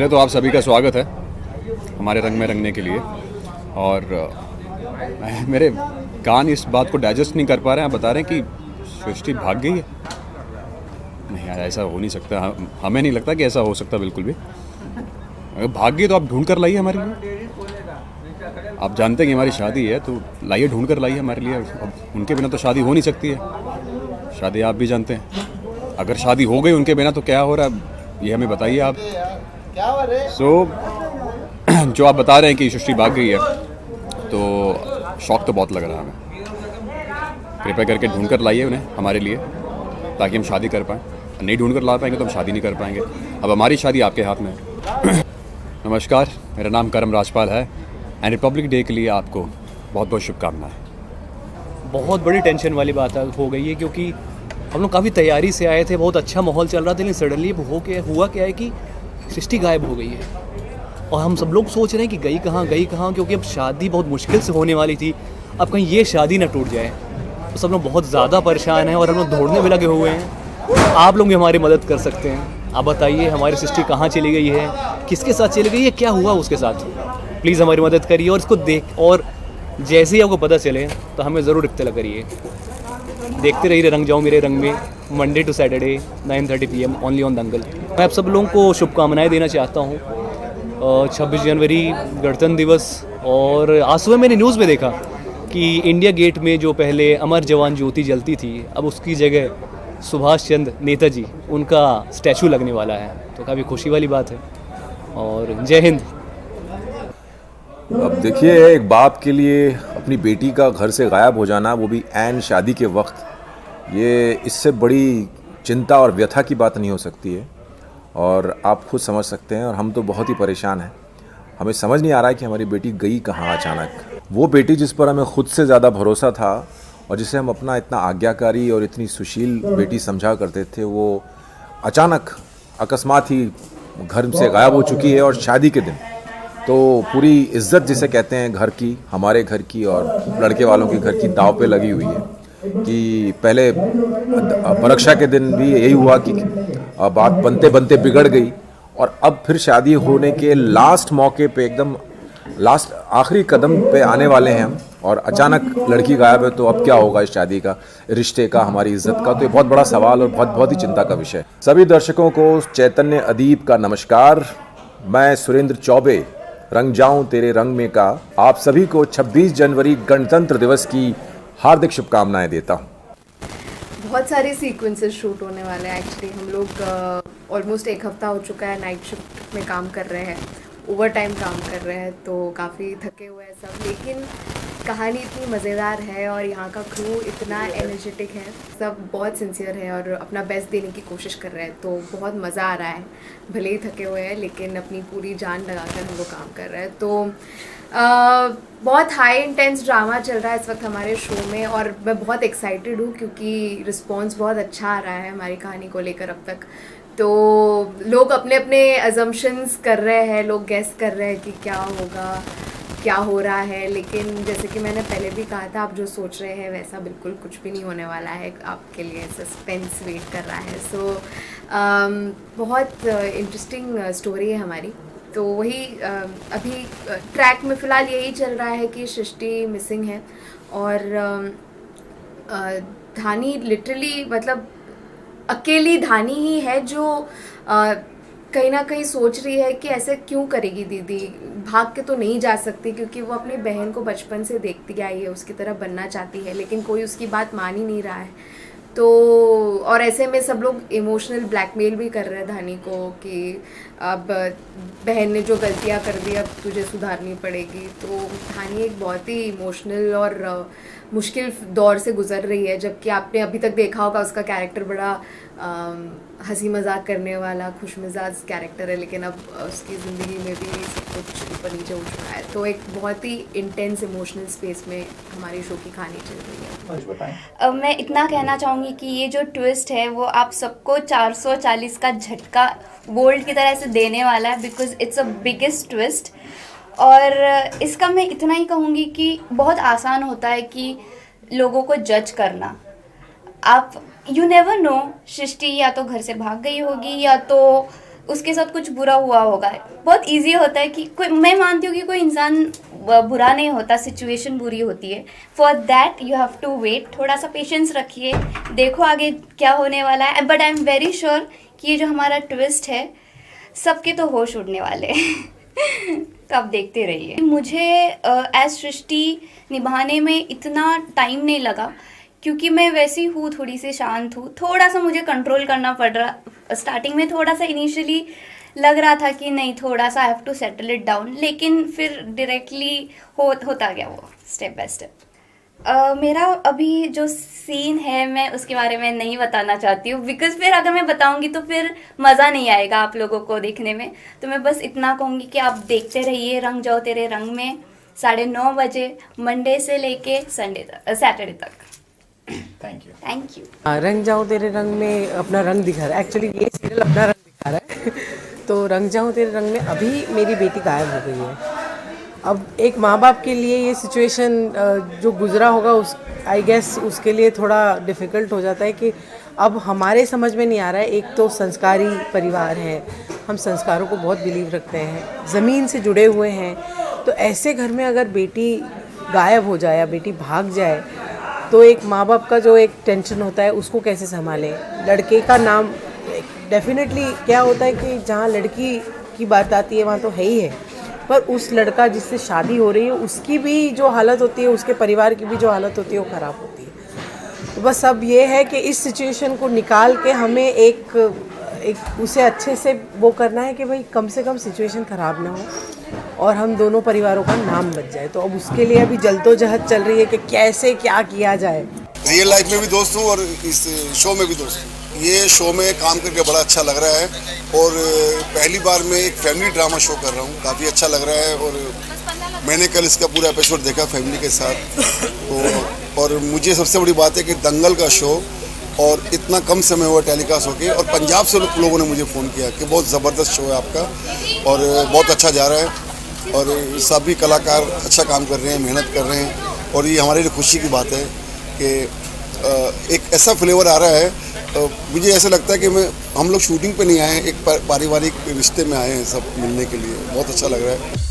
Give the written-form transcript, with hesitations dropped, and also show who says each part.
Speaker 1: तो आप सभी का स्वागत है हमारे रंग में रंगने के लिए। और मेरे कान इस बात को डाइजेस्ट नहीं कर पा रहे हैं। आप बता रहे हैं कि सृष्टि भाग गई है। नहीं यार, ऐसा हो नहीं सकता। हमें नहीं लगता कि ऐसा हो सकता बिल्कुल भी। अगर भाग गई तो आप ढूंढ कर लाइए हमारे लिए। आप जानते हैं कि हमारी शादी है, तो लाइए, ढूंढ कर लाइए हमारे लिए। अब उनके बिना तो शादी हो नहीं सकती है। शादी आप भी जानते हैं, अगर शादी हो गई उनके बिना तो क्या हो रहा है, ये हमें बताइए आप। जो आप बता रहे हैं कि सृष्टि भाग गई है, तो शौक तो बहुत लग रहा है हमें। कृपया करके ढूंढ कर लाइए उन्हें हमारे लिए, ताकि हम शादी कर पाएँ। नहीं ढूंढ कर ला पाएंगे तो हम शादी नहीं कर पाएंगे। अब हमारी शादी आपके हाथ में है। नमस्कार, मेरा नाम करम राजपाल है एंड रिपब्लिक डे के लिए आपको बहुत बहुत शुभकामनाएं।
Speaker 2: बहुत बड़ी टेंशन वाली बात हो गई है, क्योंकि हम लोग काफ़ी तैयारी से आए थे, बहुत अच्छा माहौल चल रहा था, लेकिन सडनली हुआ क्या है कि सृष्टि गायब हो गई है। और हम सब लोग सोच रहे हैं कि गई कहाँ, क्योंकि अब शादी बहुत मुश्किल से होने वाली थी। अब कहीं ये शादी ना टूट जाए, तो सब लोग बहुत ज़्यादा परेशान हैं और हम लोग ढूंढने में लगे हुए हैं। आप लोग भी हमारी मदद कर सकते हैं। आप बताइए हमारी सृष्टि कहाँ चली गई है, किसके साथ चली गई है, क्या हुआ उसके साथ। प्लीज़ हमारी मदद करिए और इसको और जैसे ही आपको पता चले तो हमें ज़रूर इत्तला करिए। देखते रहिए रंग जाओ मेरे रंग में, Monday to Saturday 9:30 PM only on Dangal. मैं आप सब लोगों को शुभकामनाएं देना चाहता हूँ। 26 जनवरी गणतंत्र दिवस। और आज सुबह मैंने न्यूज़ में देखा कि इंडिया गेट में जो पहले अमर जवान ज्योति जलती थी, अब उसकी जगह सुभाष चंद्र नेताजी उनका स्टैचू लगने वाला है, तो काफ़ी खुशी वाली बात है। और जय हिंद।
Speaker 3: अब देखिए, एक बाप के लिए अपनी बेटी का घर से गायब हो जाना, वो भी ऐन शादी के वक्त, ये इससे बड़ी चिंता और व्यथा की बात नहीं हो सकती है। और आप खुद समझ सकते हैं, और हम तो बहुत ही परेशान हैं। हमें समझ नहीं आ रहा है कि हमारी बेटी गई कहाँ अचानक। वो बेटी जिस पर हमें खुद से ज़्यादा भरोसा था और जिसे हम अपना इतना आज्ञाकारी और इतनी सुशील बेटी समझा करते थे, वो अचानक अकस्मात ही घर से गायब हो चुकी है। और शादी के दिन तो पूरी इज्जत जिसे कहते हैं घर की, हमारे घर की और लड़के वालों के घर की दाव पे लगी हुई है। कि पहले परीक्षा के दिन भी यही हुआ कि बात बनते बनते बिगड़ गई, और अब फिर शादी होने के लास्ट मौके पे, एकदम लास्ट आखिरी कदम पे आने वाले हैं हम, और अचानक लड़की गायब है। तो अब क्या होगा इस शादी का, रिश्ते का, हमारी इज्जत का। तो ये बहुत बड़ा सवाल और बहुत ही चिंता का विषय। सभी दर्शकों को चैतन्य अदीब का नमस्कार। मैं सुरेंद्र चौबे, रंग जाऊं तेरे रंग में का आप सभी को 26 जनवरी गणतंत्र दिवस की हार्दिक शुभकामनाएं देता हूं।
Speaker 4: बहुत सारे सीक्वेंसेस शूट होने वाले हैं। एक्चुअली हम लोग ऑलमोस्ट एक हफ्ता हो चुका है नाइट शिफ्ट में काम कर रहे हैं, ओवर टाइम काम कर रहे हैं, तो काफ़ी थके हुए हैं सब। लेकिन कहानी इतनी मज़ेदार है और यहाँ का क्रू इतना एनर्जेटिक है, सब बहुत सिंसियर है और अपना बेस्ट देने की कोशिश कर रहे हैं। तो बहुत मज़ा आ रहा है, भले ही थके हुए हैं लेकिन अपनी पूरी जान लगाकर हम लोग काम कर रहे हैं। तो बहुत हाई इंटेंस ड्रामा चल रहा है इस वक्त हमारे शो में, और मैं बहुत एक्साइटेड हूँ क्योंकि रिस्पॉन्स बहुत अच्छा आ रहा है हमारी कहानी को लेकर अब तक। तो लोग अपने अपने अजम्पशंस कर रहे हैं, लोग गेस कर रहे हैं कि क्या होगा, क्या हो रहा है। लेकिन जैसे कि मैंने पहले भी कहा था, आप जो सोच रहे हैं वैसा बिल्कुल कुछ भी नहीं होने वाला है। आपके लिए सस्पेंस वेट कर रहा है। सो बहुत इंटरेस्टिंग स्टोरी है हमारी। तो वही अभी ट्रैक में फ़िलहाल यही चल रहा है कि सृष्टि मिसिंग है, और धानी लिटरली, मतलब अकेली धानी ही है जो कहीं ना कहीं सोच रही है कि ऐसे क्यों करेगी दीदी, भाग के तो नहीं जा सकती, क्योंकि वो अपनी बहन को बचपन से देखती आई है, उसकी तरह बनना चाहती है, लेकिन कोई उसकी बात मान ही नहीं रहा है। तो और ऐसे में सब लोग इमोशनल ब्लैकमेल भी कर रहे हैं धानी को कि अब बहन ने जो गलतियां कर दी अब तुझे सुधारनी पड़ेगी। तो धानी एक बहुत ही इमोशनल और मुश्किल दौर से गुजर रही है, जबकि आपने अभी तक देखा होगा उसका कैरेक्टर बड़ा हंसी मजाक करने वाला खुश मिजाज कैरेक्टर है, लेकिन अब उसकी ज़िंदगी में भी सब कुछ ऊपर नीचे हो चुका है। तो एक बहुत ही इंटेंस इमोशनल स्पेस में हमारी शो की कहानी चल रही है।
Speaker 5: मैं इतना कहना चाहूँगी कि ये जो ट्विस्ट है वो आप सबको 440 का झटका गोल्ड की तरह से देने वाला है, because it's a biggest twist. और इसका मैं इतना ही कहूँगी कि बहुत आसान होता है कि लोगों को जज करना। आप यू नेवर नो, सृष्टि या तो घर से भाग गई होगी या तो उसके साथ कुछ बुरा हुआ होगा। बहुत इजी होता है कि कोई, मैं मानती हूँ कि कोई इंसान बुरा नहीं होता, सिचुएशन बुरी होती है। For that you have to wait, थोड़ा सा पेशेंस रखिए, देखो आगे क्या होने वाला है। But I am very sure कि ये जो हमारा ट्विस्ट है सबके तो होश उड़ने वाले हैं। तो आप देखते रहिए। मुझे एज सृष्टि निभाने में इतना टाइम नहीं लगा क्योंकि मैं वैसी हूँ, थोड़ी सी शांत हूँ। थोड़ा सा मुझे कंट्रोल करना पड़ रहा स्टार्टिंग में, थोड़ा सा इनिशियली लग रहा था कि नहीं, थोड़ा सा I have to settle it down, लेकिन फिर डायरेक्टली होता गया वो स्टेप बाय स्टेप। मेरा अभी जो सीन है मैं उसके बारे में नहीं बताना चाहती हूँ, बिकॉज फिर अगर मैं बताऊँगी तो फिर मज़ा नहीं आएगा आप लोगों को देखने में। तो मैं बस इतना कहूँगी कि आप देखते रहिए रंग जाओ तेरे रंग में, 9:30 बजे मंडे से लेके सैटरडे तक। Thank you.
Speaker 6: रंग जाऊं तेरे रंग में अपना रंग दिखा रहा है, एक्चुअली ये सीरियल अपना रंग दिखा रहा है। तो रंग जाऊं तेरे रंग में अभी मेरी बेटी गायब हो गई है। अब एक माँ बाप के लिए ये सिचुएशन जो गुजरा होगा उस आई गेस उसके लिए थोड़ा डिफ़िकल्ट हो जाता है कि अब हमारे समझ में नहीं आ रहा है। एक तो संस्कारी परिवार है, हम संस्कारों को बहुत बिलीव रखते हैं, ज़मीन से जुड़े हुए हैं। तो ऐसे घर में अगर बेटी गायब हो जाए या बेटी भाग जाए तो एक माँ बाप का जो एक टेंशन होता है उसको कैसे संभालें। लड़के का नाम डेफिनेटली क्या होता है कि जहाँ लड़की की बात आती है वहाँ तो है ही है, पर उस लड़का जिससे शादी हो रही है उसकी भी जो हालत होती है, उसके परिवार की भी जो हालत होती है वो ख़राब होती है। तो बस अब ये है कि इस सिचुएशन को निकाल के हमें एक उसे अच्छे से वो करना है कि भाई कम से कम सिचुएशन ख़राब ना हो और हम दोनों परिवारों का नाम बच जाए। तो अब उसके लिए अभी जल्दोजहद चल रही है कि कैसे क्या किया जाए।
Speaker 7: रियल लाइफ में भी दोस्त हूँ और इस शो में भी दोस्त हूँ। ये शो में काम करके बड़ा अच्छा लग रहा है और पहली बार मैं एक फैमिली ड्रामा शो कर रहा हूँ, काफ़ी अच्छा लग रहा है। और मैंने कल इसका पूरा एपिसोड देखा फैमिली के साथ। तो और मुझे सबसे बड़ी बात है कि दंगल का शो और इतना कम समय हुआ टेलीकास्ट होके, और पंजाब से लोगों ने मुझे फ़ोन किया कि बहुत ज़बरदस्त शो है आपका और बहुत अच्छा जा रहा है और सभी कलाकार अच्छा काम कर रहे हैं, मेहनत कर रहे हैं। और ये हमारे लिए खुशी की बात है कि एक ऐसा फ्लेवर आ रहा है। मुझे ऐसा लगता है कि हम लोग शूटिंग पे नहीं आए हैं, एक पारिवारिक रिश्ते में आए हैं सब मिलने के लिए। बहुत अच्छा लग रहा है।